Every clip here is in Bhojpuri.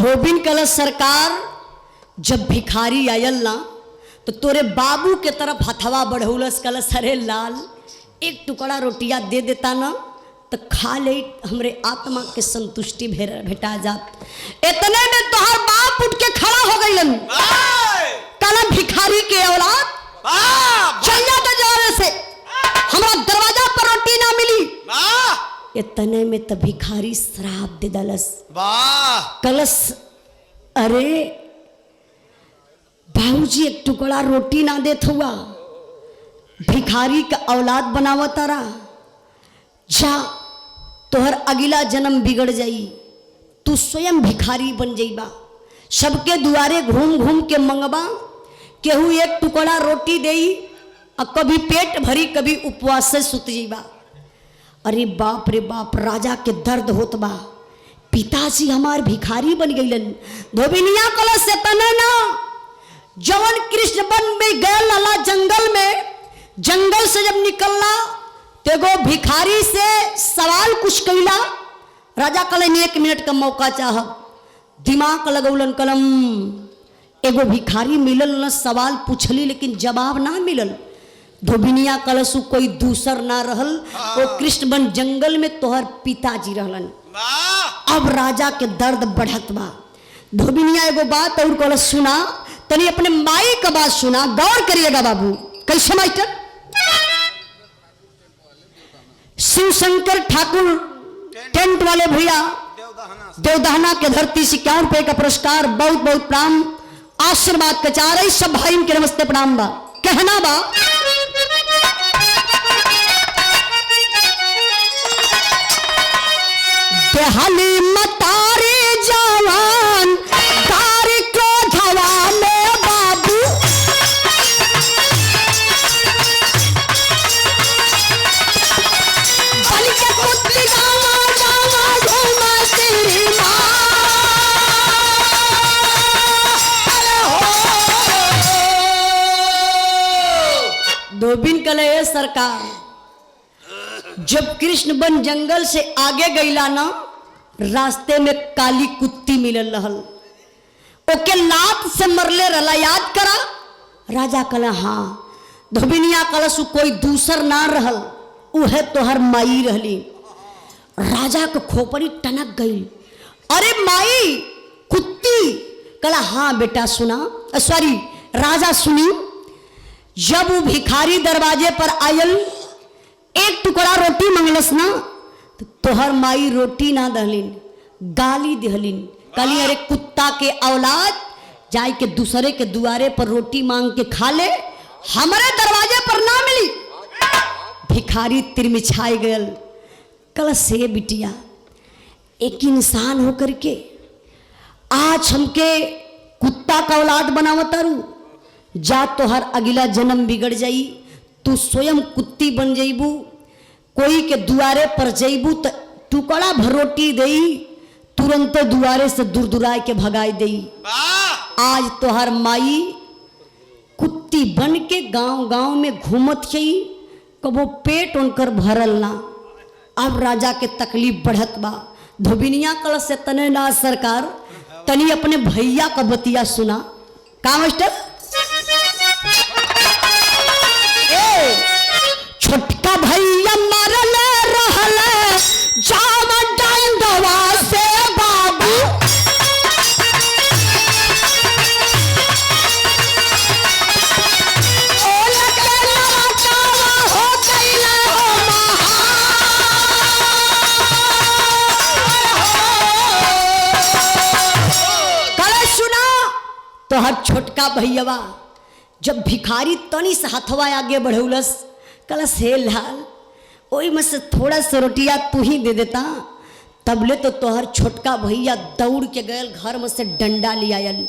धोबिन कल सरकार जब भिखारी आयल ना तो तोरे बाबू के तरफ हथवा बढ़ौलस कल सरे लाल एक टुकड़ा रोटिया दे देता ना तो खा ले हमरे आत्मा के संतुष्टि भेटा जात। इतने में तोहर बाप उठ के खड़ा हो गई कल भिखारी के औलाद चल जा दरवाजे से, हमारा दरवाजा पर रोटी ना मिली। इतने में तो भिखारी श्राप दे दलस कलस, अरे बाबूजी एक टुकड़ा रोटी ना देत हुआ, भिखारी का औलाद बनावतारा, जा तोहर अगला जन्म बिगड़ जाई, तू स्वयं भिखारी बन जाइबा, सबके दुआरे घूम घूम के मंगबा, केहू एक टुकड़ा रोटी देई और कभी पेट भरी कभी उपवास से सुत जाइबा। अरे बाप रे बाप, राजा के दर्द होत बा, पिताजी हमार भिखारी बन गईलन। धोबिनिया कलश से तने ना जवन कृष्ण वन में गए लाला जंगल में, जंगल से जब निकलना तेगो भिखारी से सवाल कुछ कैला, राजा कलन 1 मिनट का मौका चाह, दिमाग लगौलन कलम, एगो भिखारी मिलल न, सवाल पूछली लेकिन जवाब ना मिलल। धोबिनिया कलसु कोई दूसर ना रहल, वो कृष्ण वन जंगल में तोहर पिताजी रहलन। अब राजा के दर्द बढ़त बा। धोबिनिया एगो बात और कलश सुना, तनी अपने माई का बात सुना, गौर करिएगा बाबू। कैसे मास्टर? शिव शंकर ठाकुर टेंट वाले भैया देवदहना के धरती से 51 रुपए का पुरस्कार, बहुत बहुत प्रणाम, आशीर्वाद कचार सब भाई के नमस्ते प्रणाम बा। कहना बा देहाली मतारी जवान तारी क्रोधवा में बाबू, बलि के पुत्री गावा गावा घूमा तेरी माँ। धोबिन कले सरकार जब कृष्ण वन जंगल से आगे गईला ना, रास्ते में काली कुत्ती मिलल रहल, ओके लात से मरले रहला, याद करा। राजा कला हाँ। धोबिनिया कलसु कोई दूसर ना रहल, उहे तोहर माई रहली। राजा को खोपड़ी टनक गई, अरे माई कुत्ती। कला हाँ बेटा सुना, सॉरी राजा सुनी। जब वो भिखारी दरवाजे पर आयल, एक टुकड़ा रोटी मंगलस ना, तो तोहर माई रोटी ना दहलिन, गाली दहलिन, कहली अरे कुत्ता के औलाद, जाय के दूसरे के दुआरे पर रोटी मांग के खा ले, हमारे दरवाजे पर ना मिली। भिखारी तिरमिछाई गयल, कल से बिटिया एक इंसान होकर के आज हमके कुत्ता का औलाद बनावतारू, जा तोहर अगला जन्म बिगड़ जाई, तू स्वयं कुत्ती बन जाइबू, कोई के दुआरे पर जाइबू तो टुकड़ा भर रोटी देई, तुरंत दुआरे से दूर दुराय के भगाई देई। आज तोहर माई कुत्ती बन के गांव गांव में घूमत गई, कबो पेट उनकर भरल ना। अब राजा के तकलीफ बढ़त बा। धोबिनिया कल से तने ना सरकार, तनी अपने भैया का बतिया सुना। का मास्टर? छोटका भैया मरल रहल जाम डंडवा से बाबू, ओला के लटावा हो गइला हो महा। कल सुना, तोहर छोटका भैयावा जब भिखारी तनी से हथवा आगे बढ़ौलस, कलश हे लाल ओई में से थोड़ा सा रोटिया तू ही दे देता, तबले तो तोहर छोटका भैया दौड़ के गए घर में से डंडा ले आयल।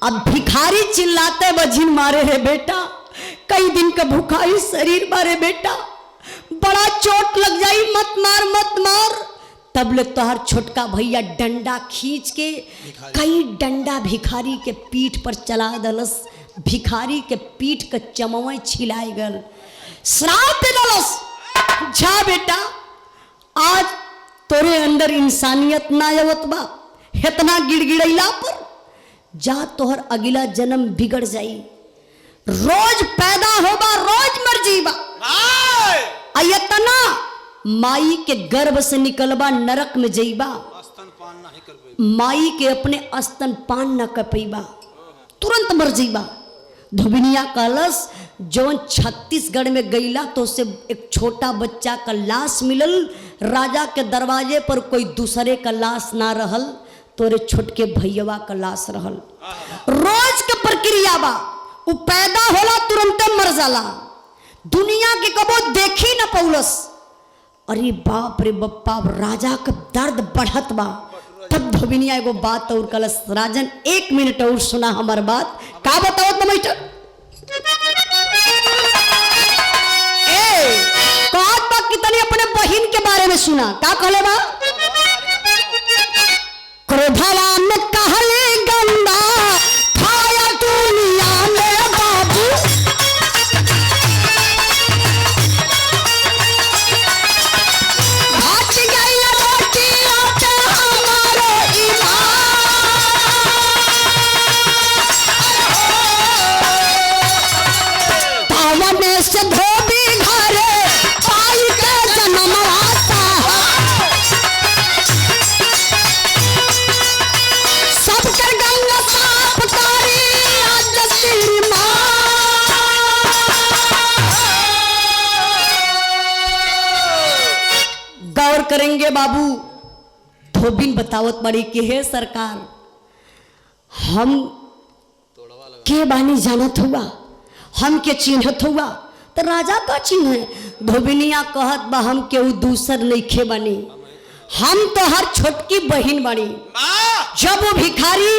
अब भिखारी चिल्लाते बजिन मारे रे बेटा, कई दिन का भूखाई शरीर मारे बेटा, बड़ा चोट लग जाई, मत मार मत मार। तबले तोहर छोटका भैया डंडा खींच के कई डंडा भिखारी के पीठ पर चला दलस, भिखारी के पीठ के चमवे छिलाए गल, श्राप दे दलस, जा बेटा आज तोरे अंदर इंसानियत ना आवत बा, इतना गिड़गिड़ैला पर जा तोहर अगला जन्म बिगड़ जाई। रोज पैदा होबा रोज मर जीबा। इतना माई के गर्भ से निकलबा नरक में जईबा। माई के अपने स्तन पान न कर पैबा, तुरंत मर जीबा। धोबिनिया कलश जौन छत्तीसगढ़ में गईला तो उसे एक छोटा बच्चा का लाश मिलल। राजा के दरवाजे पर कोई दूसरे का लाश ना रहल, तोरे छोटके भैया का लाश रहल। रोज के प्रक्रिया बा, उ पैदा होला तुरंते मर जाला। दुनिया के कबो देखी न पौलस। अरे बाप रे बप्पा, राजा का दर्द बढ़त बा। तब धोबिनिया एगो बात और कलश, राजन 1 मिनट और सुना हमार बात। का बताओ तुम कितनी अपने बहन के बारे में सुना। का कहले बा? क्रोधवा में कहले गंदा खाया दुनिया में बाबू। भाग गई रोटियों पे हमारे ईमान। पावन से धोबी घरे पाई के जन्म आता। सब कर गंगा साफ करी आज तेरी माँ। गौर करेंगे बाबू। धोबिन बतावत बड़ी कि हे सरकार, हम के बानी जानत हुआ, हम के चिन्हत हुआ, तो राजा का चिन्ह है। धोबिनिया कहत बा हम केहू दूसर नइखे बनी, हम तो हर छोटकी बहन बनी। जब वो भिखारी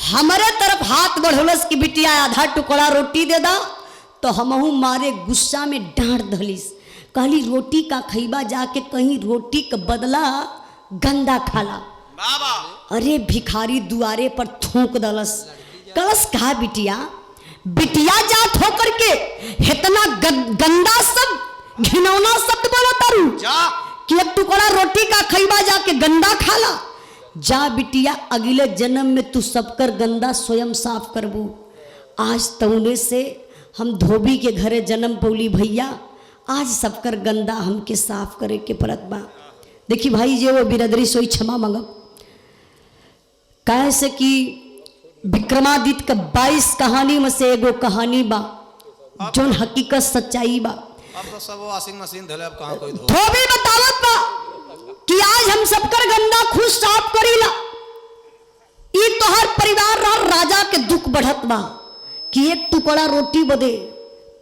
हमारे तरफ हाथ बढ़ोलस कि बिटिया आधा टुकड़ा रोटी दे दा, तो हमहू मारे गुस्सा में डांट धलिस। कहली रोटी का खइबा, जाके कहीं रोटी का बदला गंदा खाला। अरे भिखारी दुआरे पर थूक दलस। कलस कहा बिटिया, बिटिया जात होकर के इतना गंदा सब घिनौना शब्द बोला तारू कि एक टुकड़ा रोटी का खइबा जाके गंदा खाला। जा बिटिया, अगले जन्म में तू सबकर गंदा स्वयं साफ करबू। आज तौने से हम धोबी के घरे जन्म पौली भैया, आज सबकर गंदा हमके साफ करे के पड़त बा। देखी भाई जे वो बिरदरी सोई क्षमा मांगब। कैसे कि विक्रमादित्य का 22 कहानी में से एगो कहानी बा जोन हकीकत सच्चाई बा। अब तो सब वॉशिंग मशीन धले, अब कहां कोई धो। धोबी बतावत बा कि आज हम सबकर गंदा खुद साफ करीला। ई तोहर परिवार राजा के दुख बढ़त बा कि एक टुकड़ा रोटी बदे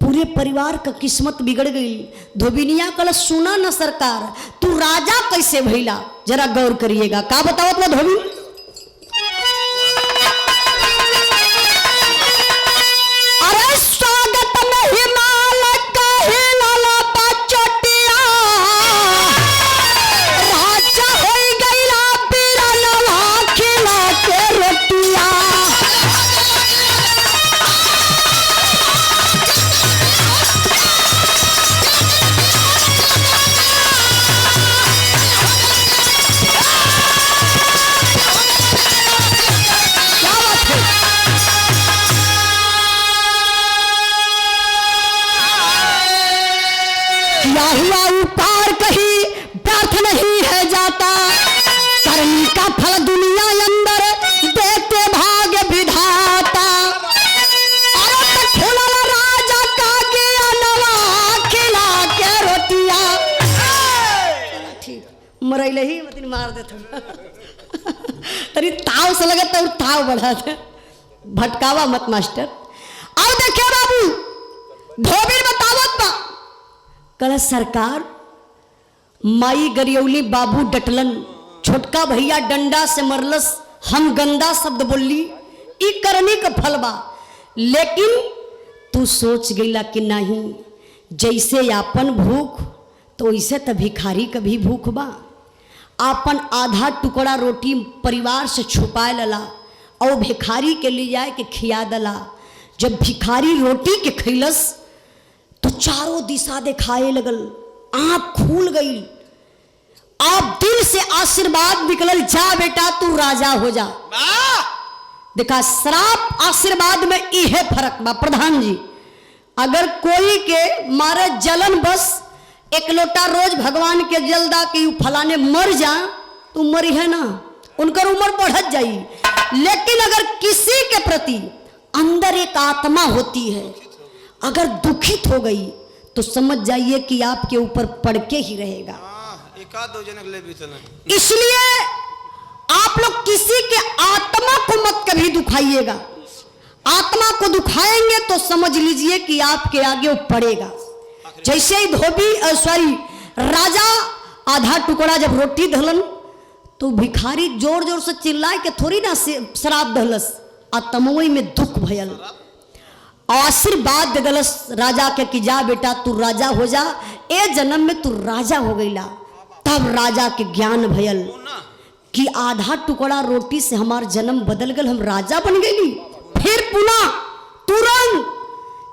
पूरे परिवार का किस्मत बिगड़ गई। धोबिनिया कल सुना न सरकार, तू राजा कैसे भइला, जरा गौर करिएगा। का बतावत बा धोबी? अरे स्वागत में हिमाल का हिलाला बचटिया, राजा हो गईला बिरलवा खिला के रोटिया। किया हुआ उपकार कहीं व्यर्थ नहीं है जाता, करनी का फल दुनिया अंदर देते भाग्य विधाता। अरे तो खिला राजा का ज्ञानवा खिला के रोटिया। ठीक मरैले ही मत मार देता तरी ताव से लगता और ताव बढ़ा दे, भटकावा मत मास्टर। अब देखिए बाबू, धोबी बतावत बा कल सरकार, माई गरियौली बाबू डटलन, छोटका भैया डंडा से मरलस, हम गंदा शब्द बोली, ई करने का फल बा। लेकिन तू सोच गईला कि नहीं, जैसे आपन भूख तो वैसे तो भिखारी का भी भूख बा। आपन आधा टुकड़ा रोटी परिवार से छुपाए लला और भिखारी के लिए जाए के खिया दला। जब भिखारी रोटी के खैलस तो चारों दिशा दिखाए लगल, आँख खुल गई। आप दिल से आशीर्वाद निकलल, जा बेटा तू राजा हो जा। देखा श्राप आशीर्वाद में इहे फर्क बा प्रधान जी। अगर कोई के मारे जलन बस एक लोटा रोज भगवान के जल दा कि फलाने मर जा, तू मरी है ना, उनकर उम्र बढ़त जाई। लेकिन अगर किसी के प्रति अंदर एक आत्मा होती है, अगर दुखित हो गई तो समझ जाइए कि आपके ऊपर पड़ के ही रहेगा। एक आध दो जन ले भी चले। इसलिए आप लोग किसी के आत्मा को मत कभी दुखाइएगा। आत्मा को दुखाएंगे तो समझ लीजिए कि आपके आगे वो पड़ेगा। जैसे ही राजा आधा टुकड़ा जब रोटी धलन तो भिखारी जोर जोर से चिल्लाए के थोड़ी ना शराब दहलस, आत्मोई में दुख भयल, आशीर्वाद दलस राजा के कि जा बेटा तू राजा हो जा, ए जन्म में तू राजा हो गईला। तब राजा के ज्ञान भयल कि आधा टुकड़ा रोटी से हमार जन्म बदल गल, हम राजा बन गई। फिर पुनः तुरंत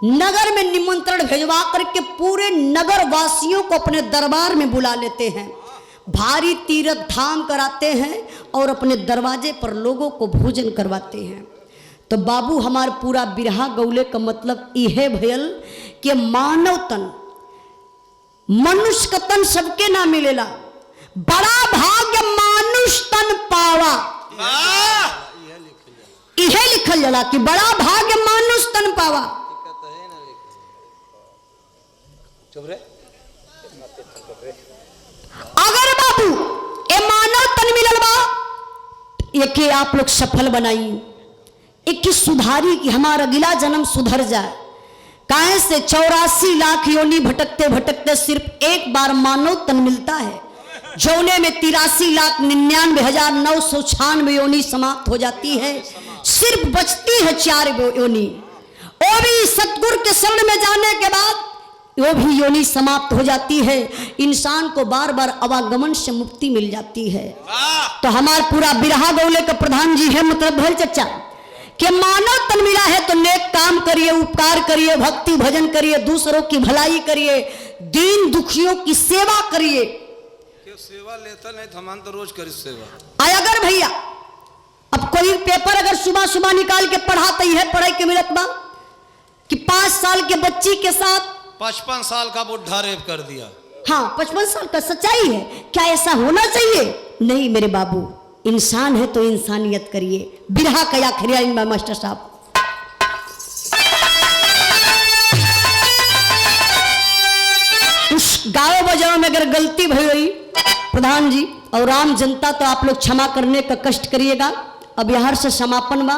नगर में निमंत्रण भेजवा करके पूरे नगर वासियों को अपने दरबार में बुला लेते हैं, भारी तीर्थ धाम कराते हैं और अपने दरवाजे पर लोगों को भोजन करवाते हैं। तो बाबू हमार पूरा बिरहा गौले का मतलब यह भयल कि मानव तन मनुष्य का तन सबके ना मिलेला, बड़ा भाग्य मानुष तन पावा। यह लिखल जाला कि बड़ा भाग्य मानुष तन पावा। अगर बाबू ए मानव तन मिलल बा, एक आप लोग सफल बनाई, एक सुधारी कि हमारा अगला जन्म सुधर जाए। काहे से 84 लाख योनि भटकते भटकते सिर्फ एक बार मानव तन मिलता है, जौने में 83,99,996 योनि समाप्त हो जाती है, सिर्फ बचती है 4 योनि। वो भी सतगुरु के शरण में जाने के बाद वो भी योनि समाप्त हो जाती है। इंसान को बार बार आवागमन से मुक्ति मिल जाती है। तो हमारा पूरा बिरहा गौले का प्रधान जी है मतलब भल चचा कि मानव तन मिला है तो नेक काम करिए, उपकार करिए, भक्ति भजन करिए, दूसरों की भलाई करिए, दीन दुखियों की सेवा करिए। सेवा लेता नहीं तो हम तो रोज करी सेवा। अगर भैया अब कोई पेपर अगर सुबह सुबह निकाल के पढ़ाता ही है, पढ़ाई के मिलत बा कि 5 साल के बच्ची के साथ 55 साल का बुढ़ा रेप कर दिया। हाँ 55 साल का, सच्चाई है। क्या ऐसा होना चाहिए? नहीं मेरे बाबू, इंसान है तो इंसानियत करिए। बिरहा का आखिरी लाइन मास्टर साहब, उस गाँव बजाओ में अगर गलती भई प्रधान जी और आम जनता तो आप लोग क्षमा करने का कष्ट करिएगा। अब यहाँ से समापन बा।